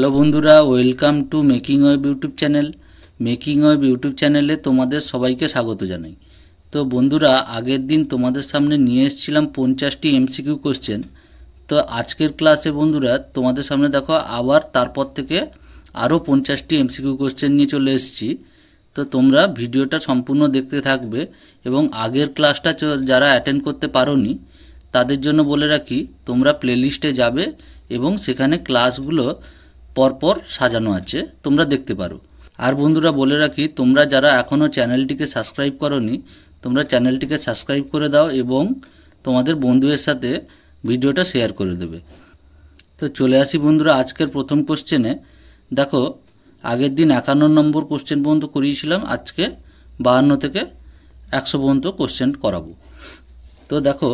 Hello বন্ধুরা, welcome to making web YouTube channel. Making web YouTube চ্যানেলে তোমাদের সবাইকে স্বাগত জানাই। তো বন্ধুরা, আগের দিন তোমাদের সামনে নিয়ে এসেছিলাম 50টি এমসিকিউ কোশ্চেন। তো আজকের ক্লাসে বন্ধুরা তোমাদের সামনে দেখো আবার তারপর থেকে আরও 50টি এমসিকিউ কোশ্চেন নিয়ে চলে এসেছি। তো তোমরা ভিডিওটা সম্পূর্ণ দেখতে থাকবে এবং আগের ক্লাসটা যারা অ্যাটেন্ড করতে পারোনি তাদের জন্য বলে রাখি, তোমরা প্লেলিস্টে যাবে এবং সেখানে ক্লাসগুলো পরপর সাজানো আছে, তোমরা দেখতে পারো। আর বন্ধুরা বলে রাখি, তোমরা যারা এখনও চ্যানেলটিকে সাবস্ক্রাইব করোনি তোমরা চ্যানেলটিকে সাবস্ক্রাইব করে দাও এবং তোমাদের বন্ধুদের সাথে ভিডিওটা শেয়ার করে দেবে। তো চলে আসি বন্ধুরা আজকের প্রথম কোশ্চেনে। দেখো, আগের দিন 51 নম্বর কোশ্চেন পর্যন্ত করিয়েছিলাম, আজকে 52 থেকে 100 পর্যন্ত কোশ্চেন করাবো। তো দেখো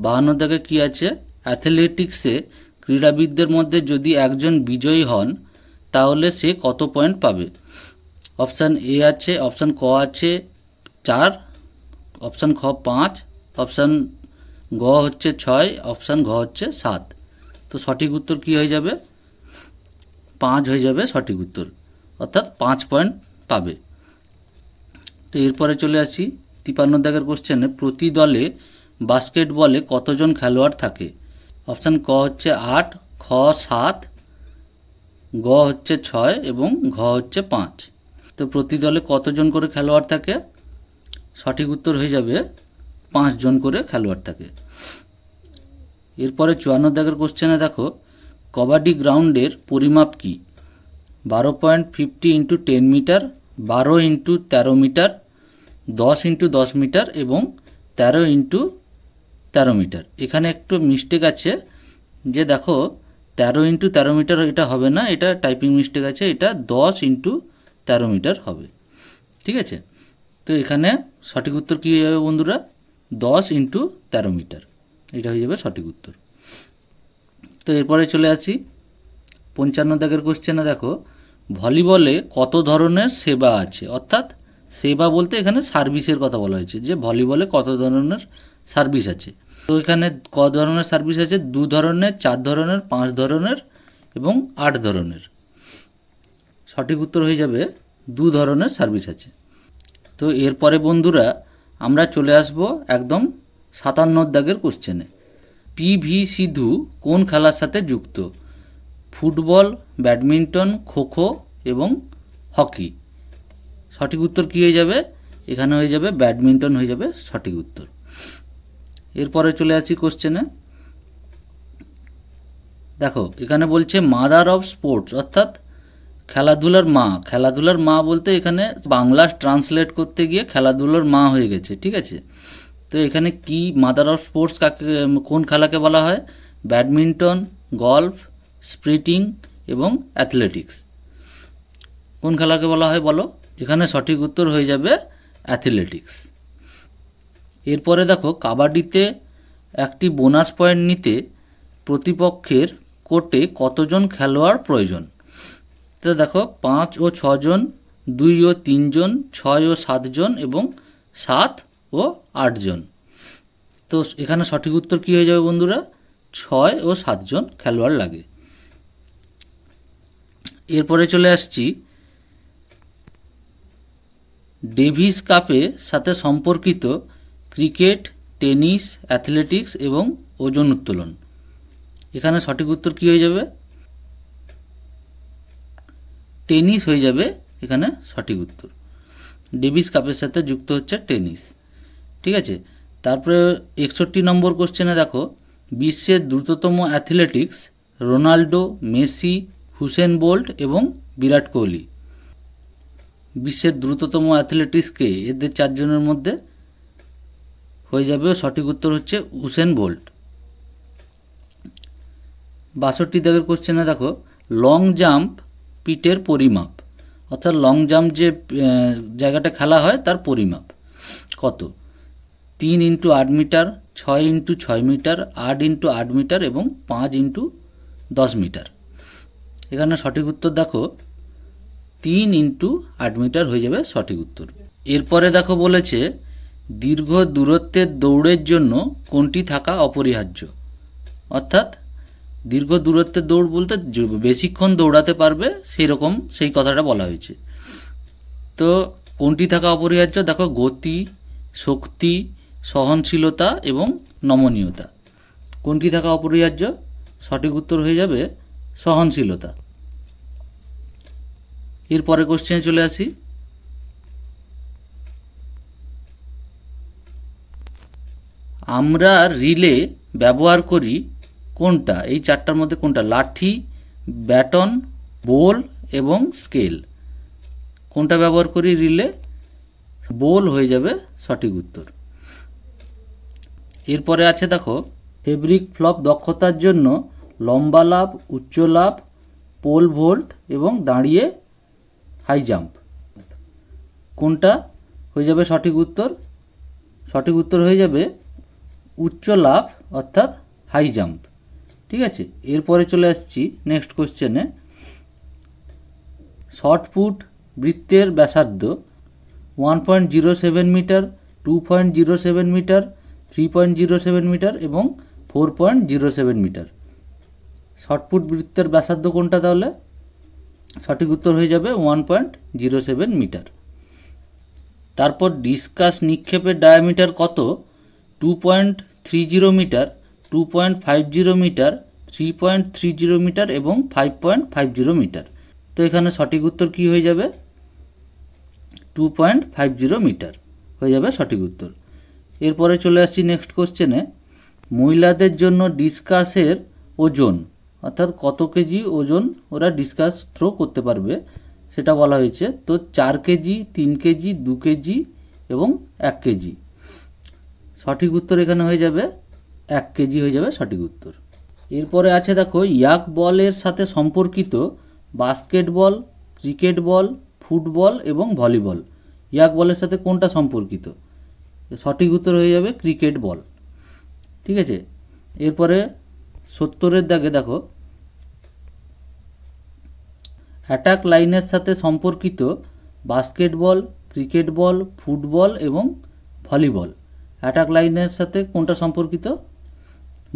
52 থেকে কী আছে, অ্যাথলেটিক্সে ক্রীড়াবিদদের মধ্যে যদি একজন বিজয়ী হন তাহলে সে কত পয়েন্ট পাবে? অপশান এ আছে, অপশান ক আছে 4, অপশান খ 5, অপশান গ হচ্ছে 6, অপশান ঘ হচ্ছে 7। তো সঠিক উত্তর কী হয়ে যাবে? 5 হয়ে যাবে সঠিক উত্তর, অর্থাৎ 5 পয়েন্ট পাবে। তো এরপরে চলে আসি 53 দাগের কোশ্চেনে, প্রতি দলে বাস্কেটবলে কতজন খেলোয়াড় থাকে? অপশান ক হচ্ছে 8, খ 7, গ হচ্ছে 6 এবং ঘ হচ্ছে 5। তো প্রতি দলে কতজন করে খেলোয়াড় থাকে? সঠিক উত্তর হয়ে যাবে 5 জন করে খেলোয়াড় থাকে। এরপরে 54 দাগের কোশ্চেনে দেখো, কবাডি গ্রাউন্ডের পরিমাপ কি? 12.50 × 10 মিটার, 12 × 13 মিটার, 10 × 10 মিটার এবং 13 × 13 মিটার। এখানে একটু মিস্টেক আছে, যে দেখো 13 × 13 মিটার এটা হবে না, এটা টাইপিং মিস্টেক আছে, এটা 10 × 13 মিটার হবে। ঠিক আছে, তো এখানে সঠিক উত্তর কী হয়ে যাবে বন্ধুরা? 10 × 13 মিটার, এটা হয়ে যাবে সঠিক উত্তর। তো এরপরে চলে আসি 55 দাগের কোশ্চেনে দেখো, ভলিবলে কত ধরনের সেবা আছে? অর্থাৎ সেবা বলতে এখানে সার্ভিসের কথা বলা হয়েছে, যে ভলিবলে কত ধরনের সার্ভিস আছে। তো এখানে ক ধরনের সার্ভিস আছে? 2 ধরনের, 4 ধরনের, 5 ধরনের এবং 8 ধরনের। সঠিক উত্তর হয়ে যাবে 2 ধরনের সার্ভিস আছে। তো এরপরে বন্ধুরা আমরা চলে আসব একদম 57 দাগের কোশ্চেনে, পিভি সিধু কোন খেলার সাথে যুক্ত? ফুটবল, ব্যাডমিন্টন, খোখো এবং হকি। সঠিক উত্তর কী হয়ে যাবে? এখানে হয়ে যাবে ব্যাডমিন্টন হয়ে যাবে সঠিক উত্তর। এরপরে চলে আসি কোশ্চেনে, দেখো এখানে বলছে মাদার অফ স্পোর্টস, অর্থাৎ খেলাধুলার মা। খেলাধুলার মা বলতে এখানে বাংলা ট্রান্সলেট করতে গিয়ে খেলাধুলার মা হয়ে গেছে। ঠিক আছে, তো এখানে কি মাদার অফ স্পোর্টস কাকে, কোন খেলাকে বলা হয়? ব্যাডমিন্টন, গলফ, স্প্রিটিং এবং অ্যাথলেটিক্স। কোন খেলাকে বলা হয় বলো? এখানে সঠিক উত্তর হয়ে যাবে অ্যাথলেটিক্স। এরপরে দেখো, কাবাডিতে একটি বোনাস পয়েন্ট নিতে প্রতিপক্ষের কোর্টে কতজন খেলোয়াড় প্রয়োজন? তো দেখো 5 ও 6 জন, 2 ও 3 জন, 6 ও 7 জন এবং 7 ও 8 জন। তো এখানে সঠিক উত্তর কী হয়ে যাবে বন্ধুরা? 6 ও 7 জন খেলোয়াড় লাগে। এরপরে চলে আসছি ডেভিস কাপের সাথে সম্পর্কিত ক্রিকেট, টেনিস, অ্যাথলেটিক্স এবং ওজন উত্তোলন। এখানে সঠিক উত্তর কী হয়ে যাবে? টেনিস হয়ে যাবে এখানে সঠিক উত্তর। ডেভিস কাপের সাথে যুক্ত হচ্ছে টেনিস। ঠিক আছে, তারপরে 61 নম্বর কোশ্চেনে দেখো, বিশ্বের দ্রুততম athletics Ronaldo, Messi, Usain Bolt এবং বিরাট কোহলি। বিশ্বের দ্রুততম অ্যাথলেটিক্সকে এদের 4 জনের মধ্যে হয়ে যাবে সঠিক উত্তর হচ্ছে হুসেন বোল্ট। 62 দাগের কোশ্চেনে দেখো, লং জাম্প পিটের পরিমাপ, অর্থাৎ লং জাম্প যে জায়গাটা খেলা হয় তার পরিমাপ কত? 3 × 8 মিটার, 6 × 6 মিটার, 8 × 8 মিটার এবং 5 × 10 মিটার। এখানে সঠিক উত্তর দেখো 3 × 8 মিটার হয়ে যাবে সঠিক উত্তর। এরপরে দেখো বলেছে, দীর্ঘ দূরত্বের দৌড়ের জন্য কোনটি থাকা অপরিহার্য? অর্থাৎ দীর্ঘ দূরত্বের দৌড় বলতে বেশিক্ষণ দৌড়াতে পারবে সেই কথাটা বলা হয়েছে। তো কোনটি থাকা অপরিহার্য? দেখো, গতি, শক্তি, সহনশীলতা এবং নমনীয়তা। কোনটি থাকা অপরিহার্য? সঠিক উত্তর হয়ে যাবে সহনশীলতা। এরপরে কোশ্চেনে চলে আসি। আমরা রিলে ব্যবহার করি কোনটা? এই চারটার মধ্যে কোনটা? লাঠি, ব্যাটন, বোল এবং স্কেল। কোনটা ব্যবহার করি রিলে? বোল হয়ে যাবে সঠিক উত্তর। এরপরে আছে দেখো, ফেব্রিক ফ্লপ দক্ষতার জন্য লম্বা লাফ, উচ্চ লাফ, পোল ভোল্ট এবং দাঁড়িয়ে হাই জাম্প। কোনটা হয়ে যাবে সঠিক উত্তর? সঠিক উত্তর হয়ে যাবে উচ্চ লাফ অর্থাৎ হাই জাম্প। ঠিক আছে, এরপরে চলে আসছি নেক্সট কোশ্চেনে। শর্টপুট বৃত্তের ব্যাসার্ধ 1.07 মিটার, 2.07 মিটার, 3.07 মিটার এবং 4.07 মিটার। শর্টপুট বৃত্তের ব্যাসার্ধ কোনটা তাহলে? সঠিক উত্তর হয়ে যাবে 1.07 মিটার। তারপর ডিসকাস নিক্ষেপের ডায়ামিটার কত? 2.30 মিটার, 2.50 মিটার, 3.30 মিটার এবং 5.50 মিটার। তো এখানে সঠিক উত্তর কি হয়ে যাবে? 2.50 মিটার হয়ে যাবে সঠিক উত্তর। এরপরে চলে আসছি নেক্সট কোশ্চেনে। মহিলাদের জন্য ডিসকাসের ওজন অর্থাৎ কত কেজি ওজন ওরা ডিসকাস থ্রো করতে পারবে সেটা বলা হয়েছে। তো 4 কেজি, 3 কেজি, 2 কেজি এবং 1 কেজি। সঠিক উত্তর এখানে হয়ে যাবে 1 কেজি হয়ে যাবে সঠিক উত্তর। এরপরে আছে দেখো, ইয়াক বলের সাথে সম্পর্কিত বাস্কেটবল, ক্রিকেট বল, ফুটবল এবং ভলিবল। ইয়াক বলের সাথে কোনটা সম্পর্কিত? সঠিক উত্তর হয়ে যাবে ক্রিকেট বল। ঠিক আছে, এরপরে 70-এর দাগে দেখো, অ্যাটাক লাইনের সাথে সম্পর্কিত বাস্কেটবল, ক্রিকেট বল, ফুটবল এবং ভলিবল। অ্যাটাক লাইনের সাথে কোনটা সম্পর্কিত?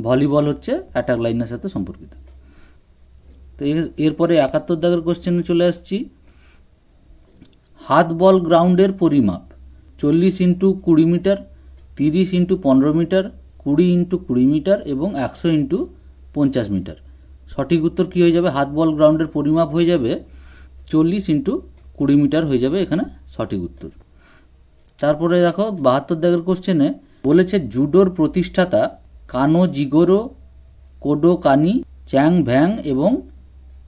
ভলিবল হচ্ছে অ্যাটাক লাইনের সাথে সম্পর্কিত। তো এরপরে 71 দাগের কোশ্চেনে চলে আসছি। হাত বল গ্রাউন্ডের পরিমাপ 40 × 20 মিটার, 30 × 15 মিটার, 20 × 20 মিটার এবং 100 × 50 মিটার। সঠিক উত্তর কী হয়ে যাবে? হাত বল গ্রাউন্ডের পরিমাপ হয়ে যাবে 40 × 20 মিটার হয়ে যাবে এখানে সঠিক উত্তর। তারপরে দেখো 72 দাগের কোশ্চেনে বলেছে, জুডোর প্রতিষ্ঠাতা কানো জিগোরো, কোডো কানি, চ্যাং ভ্যাং এবং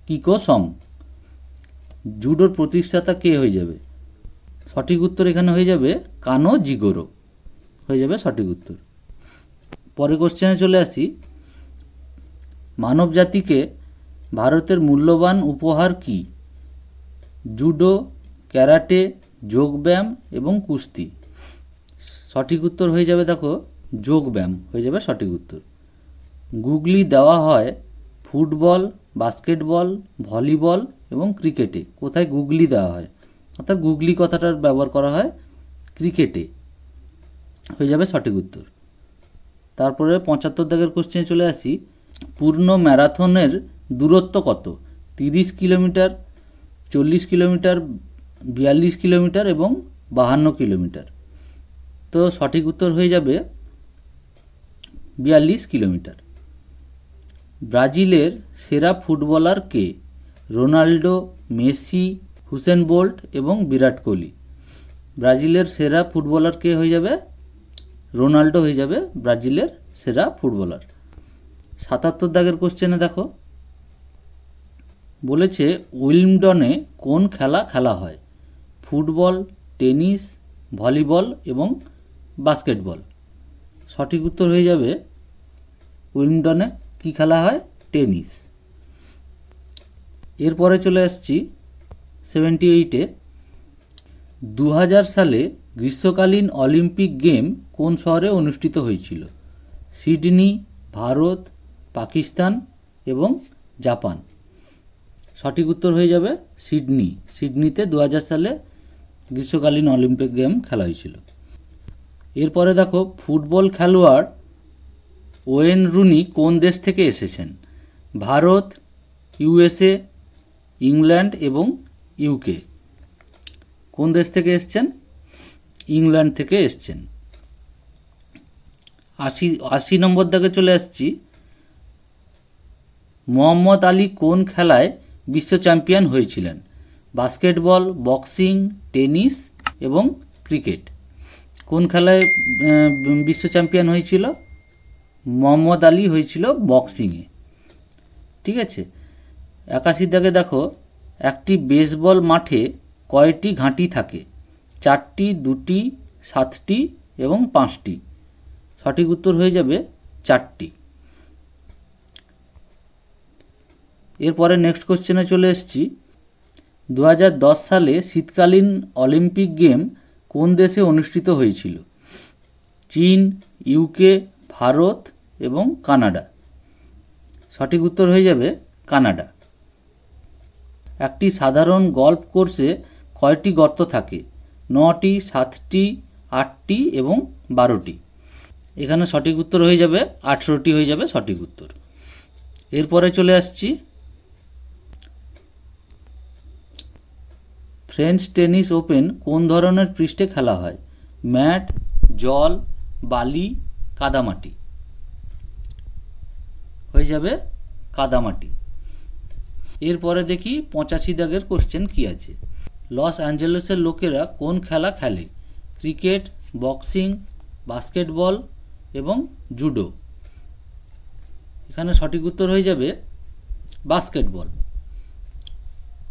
কিকো সং। জুডোর প্রতিষ্ঠাতা কে হয়ে যাবে? সঠিক উত্তর এখানে হয়ে যাবে কানো জিগোরো হয়ে যাবে সঠিক উত্তর। পরে কোশ্চেনে চলে আসি। মানব জাতিকে ভারতের মূল্যবান উপহার কি? জুডো, ক্যারাটে, যোগব্যায়াম এবং কুস্তি। সঠিক উত্তর হয়ে যাবে দেখো যোগব্যায়াম হয়ে যাবে সঠিক উত্তর। গুগলি দেওয়া হয় ফুটবল, বাস্কেটবল, ভলিবল এবং ক্রিকেটে। কোথায় গুগলি দেওয়া হয়? অর্থাৎ গুগলি কথাটার ব্যবহার করা হয় ক্রিকেটে হয়ে যাবে সঠিক উত্তর। তারপরে 75 দাগের কোশ্চেনে চলে আসি। পূর্ণ ম্যারাথনের দূরত্ব কত? 30 কিলোমিটার, 40 কিলোমিটার, 42 কিলোমিটার এবং 52 কিলোমিটার। তো সঠিক উত্তর হয়ে যাবে 42 কিলোমিটার। ব্রাজিলের সেরা ফুটবলার কে? রোনাল্ডো, মেসি, হুসেন বোল্ট এবং বিরাট কোহলি। ব্রাজিলের সেরা ফুটবলার কে হয়ে যাবে? রোনাল্ডো হয়ে যাবে ব্রাজিলের সেরা ফুটবলার। 77 দাগের কোশ্চেনে দেখো, বলেছে উইম্বলডনে কোন খেলা খেলা হয়? ফুটবল, টেনিস, ভলিবল এবং বাস্কেটবল। সঠিক উত্তর হয়ে যাবে উইম্বলডনে কি খেলা হয়? টেনিস। এরপরে চলে আসছি 78-এ। 2000 সালে গ্রীষ্মকালীন অলিম্পিক গেম কোন শহরে অনুষ্ঠিত হয়েছিল? সিডনি, ভারত, পাকিস্তান এবং জাপান। সঠিক উত্তর হয়ে যাবে সিডনি। সিডনিতে 2000 সালে গ্রীষ্মকালীন অলিম্পিক গেম খেলা হয়েছিল। এরপরে দেখো, ফুটবল খেলোয়াড় ওয়েন রুনি কোন দেশ থেকে এসেছেন? ভারত, ইউএসএ, ইংল্যান্ড এবং ইউকে। কোন দেশ থেকে এসছেন? ইংল্যান্ড থেকে এসছেন। 80 নম্বর দাগে চলে আসছি। মোহাম্মদ আলী কোন খেলায় বিশ্ব চ্যাম্পিয়ন হয়েছিলেন? বাস্কেটবল, বক্সিং, টেনিস এবং ক্রিকেট। কোন খেলায় বিশ্ব চ্যাম্পিয়ন হয়েছিল? মোহাম্মদ আলী হয়েছিল বক্সিংয়ে। ঠিক আছে। 81 দাগে দেখো, একটি বেসবল মাঠে কয়টি ঘাঁটি থাকে? 4টি, 2টি, 7টি এবং 5টি। সঠিক উত্তর হয়ে যাবে 4টি। এরপরে নেক্সট কোশ্চেনে চলে এসেছি। 2010 সালে শীতকালীন অলিম্পিক গেম কোন দেশে অনুষ্ঠিত হয়েছিল? চীন, ইউকে, ভারত এবং কানাডা। সঠিক উত্তর হয়ে যাবে কানাডা। একটি সাধারণ গল্ফ কোর্সে কয়টি গর্ত থাকে? 9টি, 7টি, 8টি এবং 12টি। এখানে সঠিক উত্তর হয়ে যাবে 18টি হয়ে যাবে সঠিক উত্তর। এরপরে চলে আসছি ফ্রেঞ্চ টেনিস ওপেন কোন ধরনের পৃষ্ঠে খেলা হয়? ম্যাট, জল, বালি, কাদামাটি। হয়ে যাবে কাদামাটি। এরপরে দেখি 85 দাগের কোশ্চেন কি আছে। লস অ্যাঞ্জেলেসের লোকেরা কোন খেলা খেলে? ক্রিকেট, বক্সিং, বাস্কেটবল এবং জুডো। এখানে সঠিক উত্তর হয়ে যাবে বাস্কেটবল।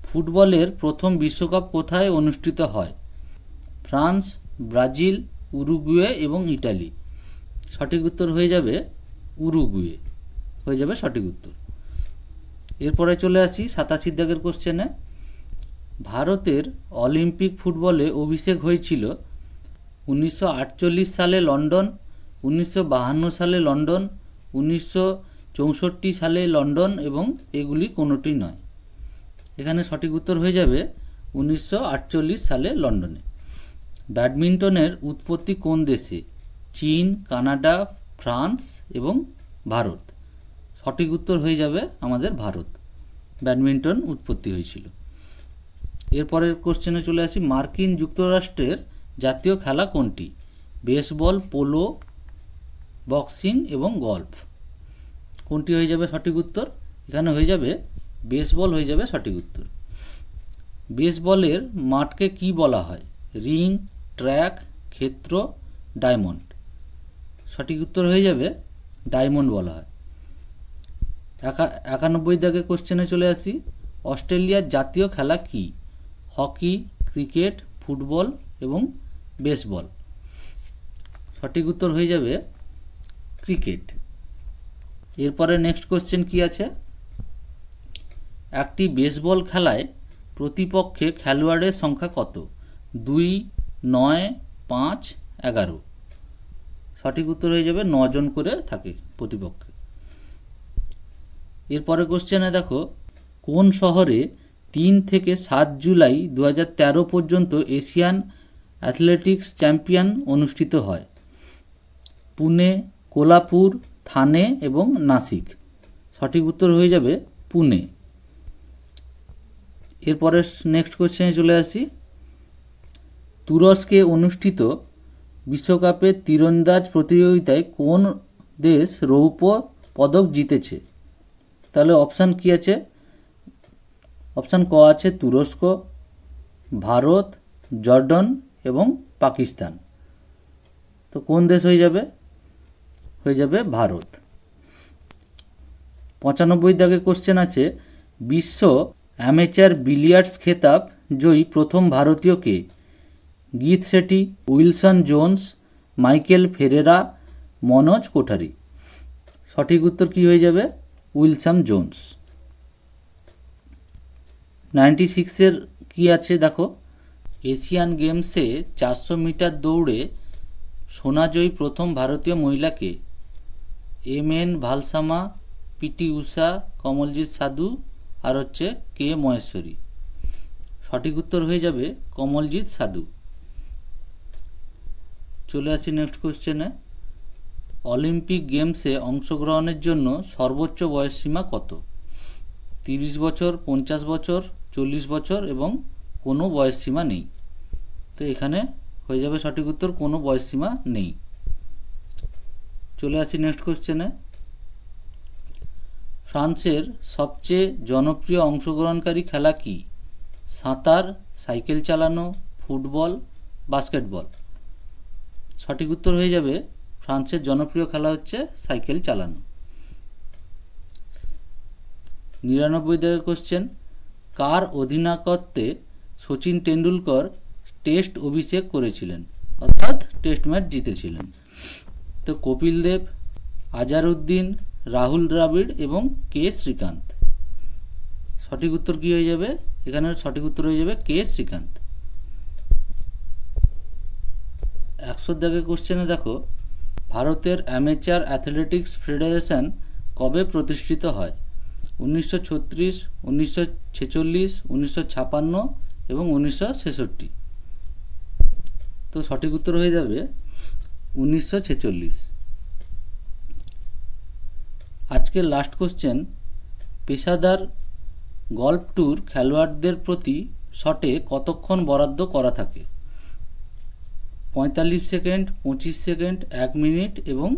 ফুটবলের প্রথম বিশ্বকাপ কোথায় অনুষ্ঠিত হয়? ফ্রান্স, ব্রাজিল, উরুগুয়ে এবং ইটালি। সঠিক উত্তর হয়ে যাবে উরুগুয়ে হয়ে যাবে সঠিক উত্তর। এরপরে চলে আসি 87 দাগের কোশ্চেনে। ভারতের অলিম্পিক ফুটবলে অভিষেক হয়েছিল 1948 সালে লন্ডন, 1952 সালে লন্ডন, 1964 সালে লন্ডন এবং এগুলি কোনোটি নয়। এখানে সঠিক উত্তর হয়ে যাবে 1948 সালে লন্ডনে। ব্যাডমিন্টনের উৎপত্তি কোন দেশে? চীন, কানাডা, ফ্রান্স এবং ভারত। সঠিক উত্তর হয়ে যাবে আমাদের ভারত। ব্যাডমিন্টন উৎপত্তি হয়েছিল। এরপরের কোশ্চেনে চলে আসি। মার্কিন যুক্তরাষ্ট্রের জাতীয় খেলা কোনটি? বেসবল, পোলো, বক্সিং এবং গল্ফ। কোনটি হয়ে যাবে সঠিক উত্তর? এখানে হয়ে যাবে বেসবল হয়ে যাবে সঠিক উত্তর। বেসবলের মাঠকে কি বলা হয়? রিং, ট্র্যাক, ক্ষেত্র, ডায়মন্ড। সঠিক উত্তর হয়ে যাবে ডায়মন্ড বলা হয়। 91 দাগে কোশ্চেনে চলে আসি। অস্ট্রেলিয়ার জাতীয় খেলা কি? হকি, ক্রিকেট, ফুটবল এবং বেসবল। সঠিক উত্তর হয়ে যাবে ক্রিকেট। এরপরে নেক্সট কোশ্চেন কি আছে। একটি বেসবল খেলায় প্রতিপক্ষে খেলোয়াড়ের সংখ্যা কত? 2, 9, 5, 11। সঠিক উত্তর হয়ে যাবে 9 জন করে থাকে প্রতিপক্ষে। এরপরে কোশ্চেনে দেখো, কোন শহরে 3 থেকে 7 জুলাই 2013 পর্যন্ত এশিয়ান অ্যাথলেটিক্স চ্যাম্পিয়ন অনুষ্ঠিত হয়? পুনে, কোলাপুর, থানে এবং নাসিক। সঠিক উত্তর হয়ে যাবে পুনে। এরপরে নেক্সট কোশ্চেনে চলে আসি। তুরস্কে অনুষ্ঠিত বিশ্বকাপের তীরন্দাজ প্রতিযোগিতায় কোন দেশ রৌপ্য পদক জিতেছে? তাহলে অপশান কি আছে? অপশান ক আছে তুরস্ক, ভারত, জর্ডন এবং পাকিস্তান। তো কোন দেশ হয়ে যাবে? হয়ে যাবে ভারত। 95 দাগে কোশ্চেন আছে। বিশ্ব অ্যামেচার বিলিয়ার্ডস খেতাব জয়ী প্রথম ভারতীয় কে? গীত শেঠি, উইলসন জোন্স, মাইকেল ফেরেরা, মনোজ কোঠারি। সঠিক উত্তর কি হয়ে যাবে? Wilson Jones. 96 কি আছে দেখো। এশিয়ান গেমসে 400 মিটার দৌড়ে সোনাজয়ী প্রথম ভারতীয় মহিলাকে? এম.এন. ভালসামা, পিটি উষা, কমলজিৎ সাধু আর হচ্ছে কে মহেশ্বরী। সঠিক উত্তর হয়ে যাবে কমলজিৎ সাধু। চলে আসি নেক্সট কোশ্চেনে। অলিম্পিক গেমসে অংশগ্রহণের জন্য সর্বোচ্চ বয়সসীমা কত? 30 বছর, 50 বছর, 40 বছর এবং কোনো বয়স সীমা নেই। তো এখানে হয়ে যাবে সঠিক উত্তর, কোনো বয়স সীমা নেই। চলে আসি নেক্সট কোশ্চেনে। ফ্রান্সের সবচেয়ে জনপ্রিয় অংশগ্রহণকারী খেলা কি? সাঁতার, সাইকেল চালানো, ফুটবল, বাস্কেটবল। সঠিক উত্তর হয়ে যাবে ফ্রান্সের জনপ্রিয় খেলা হচ্ছে সাইকেল চালানো। 99 কোশ্চেন। কার অধিনায়কত্বে সচিন টেন্ডুলকর টেস্ট অভিষেক করেছিলেন, অর্থাৎ টেস্ট ম্যাচ জিতেছিলেন? তো কপিল দেব, আজহারউদ্দিন, রাহুল দ্রাবিড় এবং কে শ্রীকান্ত। সঠিক উত্তর কি হয়ে যাবে? এখানে সঠিক উত্তর হয়ে যাবে কে শ্রীকান্ত। 100 কোশ্চেনে দেখো, ভারতের অ্যামেচার অ্যাথলেটিক্স ফেডারেশন কবে প্রতিষ্ঠিত হয়? 1936, 1946, 1956 এবং 1966। তো সঠিক উত্তর হয়ে যাবে 1946। আজকের লাস্ট কোশ্চেন। পেশাদার গল্ফ ট্যুর খেলোয়াড়দের প্রতি শটে কতক্ষণ বরাদ্দ করা থাকে? 45 সেকেন্ড, 25 সেকেন্ড, 1 মিনিট এবং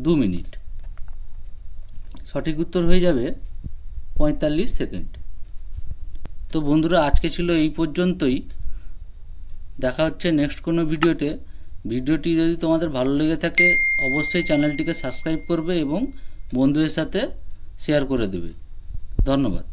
2 মিনিট। সঠিক উত্তর হয়ে যাবে 45 সেকেন্ড। তো বন্ধুরা, আজকে ছিল এই পর্যন্তই। দেখা হচ্ছে নেক্সট কোনো ভিডিওতে। ভিডিওটি যদি তোমাদের ভালো লেগে থাকে অবশ্যই চ্যানেলটিকে সাবস্ক্রাইব করবে এবং বন্ধুদের সাথে শেয়ার করে দেবে। ধন্যবাদ।